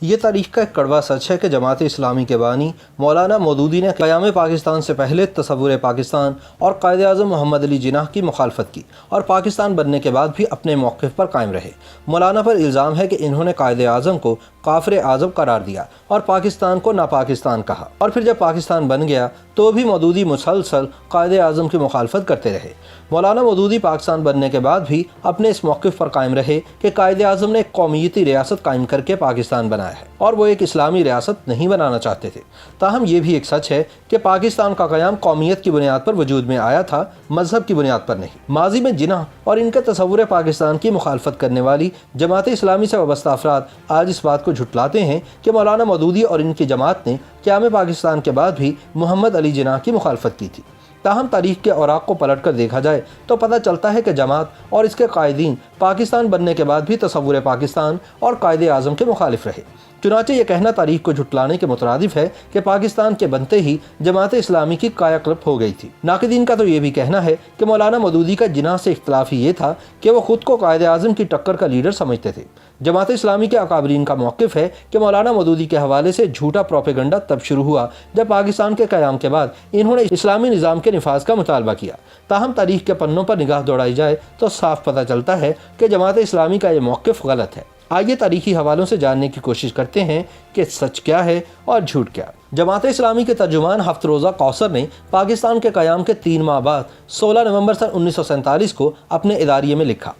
یہ تاریخ کا ایک کڑوا سچ ہے کہ جماعت اسلامی کے بانی مولانا مودودی نے قیام پاکستان سے پہلے تصور پاکستان اور قائد اعظم محمد علی جناح کی مخالفت کی اور پاکستان بننے کے بعد بھی اپنے موقف پر قائم رہے۔ مولانا پر الزام ہے کہ انہوں نے قائد اعظم کو کافر اعظم قرار دیا اور پاکستان کو ناپاکستان کہا، اور پھر جب پاکستان بن گیا تو بھی مودودی مسلسل قائد اعظم کی مخالفت کرتے رہے۔ مولانا مودودی پاکستان بننے کے بعد بھی اپنے اس موقف پر قائم رہے کہ قائد اعظم نے ایک قومیتی ریاست قائم کر کے پاکستان بنایا ہے اور وہ ایک اسلامی ریاست نہیں بنانا چاہتے تھے۔ تاہم یہ بھی ایک سچ ہے کہ پاکستان کا قیام قومیت کی بنیاد پر وجود میں آیا تھا، مذہب کی بنیاد پر نہیں۔ ماضی میں جناح اور ان کے تصور پاکستان کی مخالفت کرنے والی جماعت اسلامی سے وابستہ افراد آج اس بات کو جھٹلاتے ہیں کہ مولانا مودودی اور ان کی جماعت نے قیام پاکستان کے بعد بھی محمد علی جناح کی مخالفت کی تھی۔ تاہم تاریخ کے اوراق کو پلٹ کر دیکھا جائے تو پتہ چلتا ہے کہ جماعت اور اس کے قائدین پاکستان بننے کے بعد بھی تصور پاکستان اور قائد اعظم کے مخالف رہے۔ چنانچہ یہ کہنا تاریخ کو جھٹلانے کے مترادف ہے کہ پاکستان کے بنتے ہی جماعت اسلامی کی کایا کلپ ہو گئی تھی۔ ناقدین کا تو یہ بھی کہنا ہے کہ مولانا مودودی کا جناح سے اختلاف ہی یہ تھا کہ وہ خود کو قائد اعظم کی ٹکر کا لیڈر سمجھتے تھے۔ جماعت اسلامی کے اکابرین کا موقف ہے کہ مولانا مودودی کے حوالے سے جھوٹا پروپیگنڈا تب شروع ہوا جب پاکستان کے قیام کے بعد انہوں نے اسلامی نظام کے نفاذ کا مطالبہ کیا۔ تاہم تاریخ کے پنوں پر نگاہ دوڑائی جائے تو صاف پتہ چلتا ہے کہ جماعت اسلامی کا یہ موقف غلط ہے۔ آئیے تاریخی حوالوں سے جاننے کی کوشش کرتے ہیں کہ سچ کیا ہے اور جھوٹ کیا۔ جماعت اسلامی کے ترجمان ہفت روزہ کوثر نے پاکستان کے قیام کے 3 ماہ بعد 16 نومبر سن 1947 کو اپنے اداریے میں لکھا: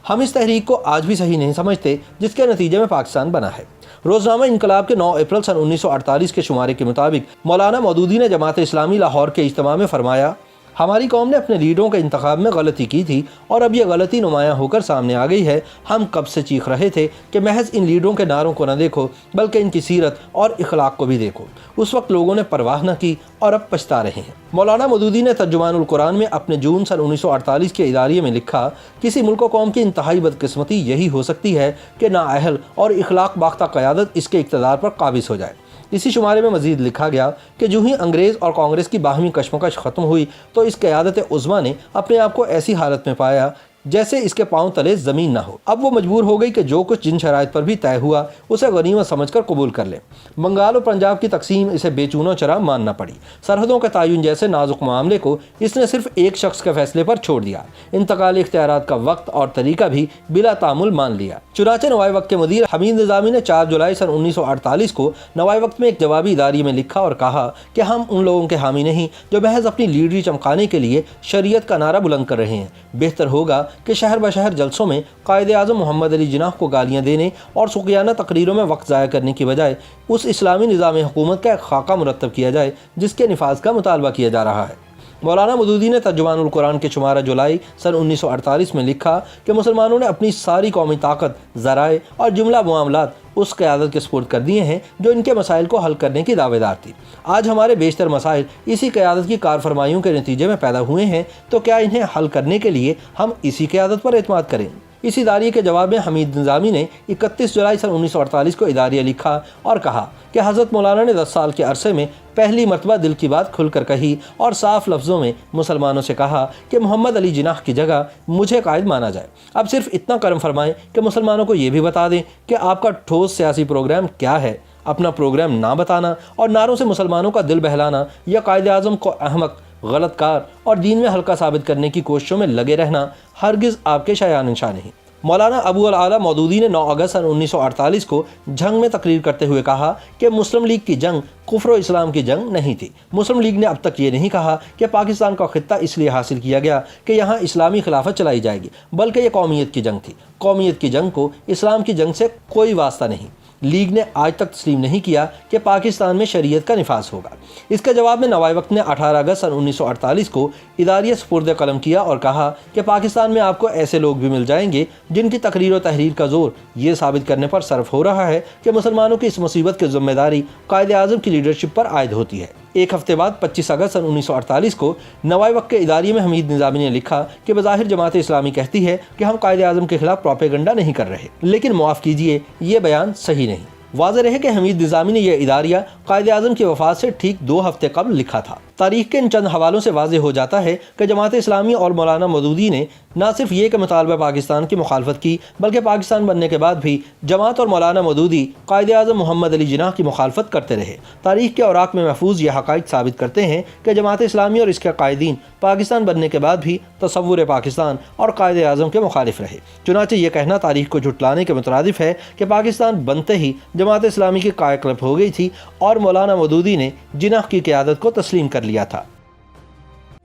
ہم اس تحریک کو آج بھی صحیح نہیں سمجھتے جس کے نتیجے میں پاکستان بنا ہے۔ روزنامہ انقلاب کے 9 اپریل سن 1948 کے شمارے کے مطابق مولانا مودودی نے جماعت اسلامی لاہور کے اجتماع میں فرمایا: ہماری قوم نے اپنے لیڈروں کے انتخاب میں غلطی کی تھی اور اب یہ غلطی نمایاں ہو کر سامنے آ گئی ہے۔ ہم کب سے چیخ رہے تھے کہ محض ان لیڈروں کے نعروں کو نہ دیکھو بلکہ ان کی سیرت اور اخلاق کو بھی دیکھو۔ اس وقت لوگوں نے پرواہ نہ کی اور اب پچھتا رہے ہیں۔ مولانا مودودی نے ترجمان القرآن میں اپنے جون سن 1948 کے اداریے میں لکھا: کسی ملک و قوم کی انتہائی بدقسمتی یہی ہو سکتی ہے کہ نااہل اور اخلاق باختہ قیادت اس کے اقتدار پر قابض ہو جائے۔ اسی شمارے میں مزید لکھا گیا کہ جو ہی انگریز اور کانگریس کی باہمی کشمکش ختم ہوئی تو اس قیادت عظمیٰ نے اپنے آپ کو ایسی حالت میں پایا جیسے اس کے پاؤں تلے زمین نہ ہو۔ اب وہ مجبور ہو گئی کہ جو کچھ جن شرائط پر بھی طے ہوا اسے غنیمت سمجھ کر قبول کر لے۔ بنگال اور پنجاب کی تقسیم اسے بے چون و چرا ماننا پڑی۔ سرحدوں کے تعین جیسے نازک معاملے کو اس نے صرف ایک شخص کے فیصلے پر چھوڑ دیا۔ انتقالی اختیارات کا وقت اور طریقہ بھی بلا تعامل مان لیا۔ چنانچہ نوائے وقت کے مدیر حمید نظامی نے 4 جولائی سن 1948 کو نوائے وقت میں ایک جوابی اداریے میں لکھا اور کہا کہ ہم ان لوگوں کے حامی نہیں جو محض اپنی لیڈری چمکانے کے لیے شریعت کا نعرہ بلند کر رہے ہیں۔ بہتر ہوگا کہ شہر بشہر جلسوں میں قائد اعظم محمد علی جناح کو گالیاں دینے اور سخیانہ تقریروں میں وقت ضائع کرنے کی بجائے اس اسلامی نظام حکومت کا ایک خاکہ مرتب کیا جائے جس کے نفاذ کا مطالبہ کیا جا رہا ہے۔ مولانا مودودی نے ترجمان القرآن کے شمارہ جولائی سن 1948 میں لکھا کہ مسلمانوں نے اپنی ساری قومی طاقت، ذرائع اور جملہ معاملات اس قیادت کے سپرد کر دیے ہیں جو ان کے مسائل کو حل کرنے کی دعوے دار تھی۔ آج ہمارے بیشتر مسائل اسی قیادت کی کار فرمائیوں کے نتیجے میں پیدا ہوئے ہیں، تو کیا انہیں حل کرنے کے لیے ہم اسی قیادت پر اعتماد کریں؟ اس اداریے کے جواب میں حمید نظامی نے 31 جولائی سن 1948 کو اداریہ لکھا اور کہا کہ حضرت مولانا نے 10 سال کے عرصے میں پہلی مرتبہ دل کی بات کھل کر کہی اور صاف لفظوں میں مسلمانوں سے کہا کہ محمد علی جناح کی جگہ مجھے قائد مانا جائے۔ اب صرف اتنا کرم فرمائیں کہ مسلمانوں کو یہ بھی بتا دیں کہ آپ کا ٹھوس سیاسی پروگرام کیا ہے۔ اپنا پروگرام نہ بتانا اور نعروں سے مسلمانوں کا دل بہلانا یا قائد اعظم کو احمق، غلط کار اور دین میں ہلکا ثابت کرنے کی کوششوں میں لگے رہنا ہرگز آپ کے شایان انشاء نہیں۔ مولانا ابو العالیٰ مودودی نے 9 اگست سن 1948 کو جنگ میں تقریر کرتے ہوئے کہا کہ مسلم لیگ کی جنگ کفر و اسلام کی جنگ نہیں تھی۔ مسلم لیگ نے اب تک یہ نہیں کہا کہ پاکستان کا خطہ اس لیے حاصل کیا گیا کہ یہاں اسلامی خلافت چلائی جائے گی، بلکہ یہ قومیت کی جنگ تھی۔ قومیت کی جنگ کو اسلام کی جنگ سے کوئی واسطہ نہیں۔ لیگ نے آج تک تسلیم نہیں کیا کہ پاکستان میں شریعت کا نفاذ ہوگا۔ اس کے جواب میں نوائے وقت نے 18 اگست سن 1948 کو اداریہ سپرد قلم کیا اور کہا کہ پاکستان میں آپ کو ایسے لوگ بھی مل جائیں گے جن کی تقریر و تحریر کا زور یہ ثابت کرنے پر صرف ہو رہا ہے کہ مسلمانوں کی اس مصیبت کی ذمہ داری قائد اعظم کی لیڈرشپ پر عائد ہوتی ہے۔ ایک ہفتے بعد 25 اگست سن 1948 کو نوائے وقت کے اداریے میں حمید نظامی نے لکھا کہ بظاہر جماعت اسلامی کہتی ہے کہ ہم قائد اعظم کے خلاف پروپیگنڈا نہیں کر رہے، لیکن معاف کیجیے یہ بیان صحیح نہیں۔ واضح رہے کہ حمید نظامی نے یہ اداریہ قائد اعظم کی وفات سے ٹھیک 2 ہفتے قبل لکھا تھا۔ تاریخ کے ان چند حوالوں سے واضح ہو جاتا ہے کہ جماعت اسلامی اور مولانا مودودی نے نہ صرف یہ کہ مطالبہ پاکستان کی مخالفت کی، بلکہ پاکستان بننے کے بعد بھی جماعت اور مولانا مودودی قائد اعظم محمد علی جناح کی مخالفت کرتے رہے۔ تاریخ کے اوراق میں محفوظ یہ حقائق ثابت کرتے ہیں کہ جماعت اسلامی اور اس کے قائدین پاکستان بننے کے بعد بھی تصور پاکستان اور قائد اعظم کے مخالف رہے۔ چنانچہ یہ کہنا تاریخ کو جھٹلانے کے مترادف ہے کہ پاکستان بنتے ہی جماعت اسلامی کی قائق رب ہو گئی تھی اور مولانا مودودی نے جناح کی قیادت کو تسلیم کر لیا تھا۔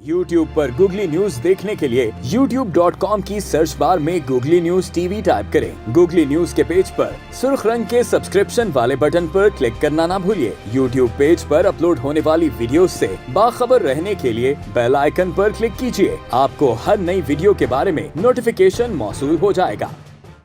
YouTube پر گوگلی نیوز دیکھنے کے لیے youtube.com کی سرچ بار میں googly news T V type کریں۔ گوگلی نیوز کے پیج پر سرخ رنگ کے سبسکرپشن والے بٹن پر کلک کرنا نہ بھولیے۔ YouTube پیج پر اپلوڈ ہونے والی ویڈیوز سے باخبر رہنے کے لیے بیل آئیکن پر کلک کیجیے۔ آپ کو ہر نئی ویڈیو کے بارے میں نوٹیفیکیشن موصول ہو جائے گا۔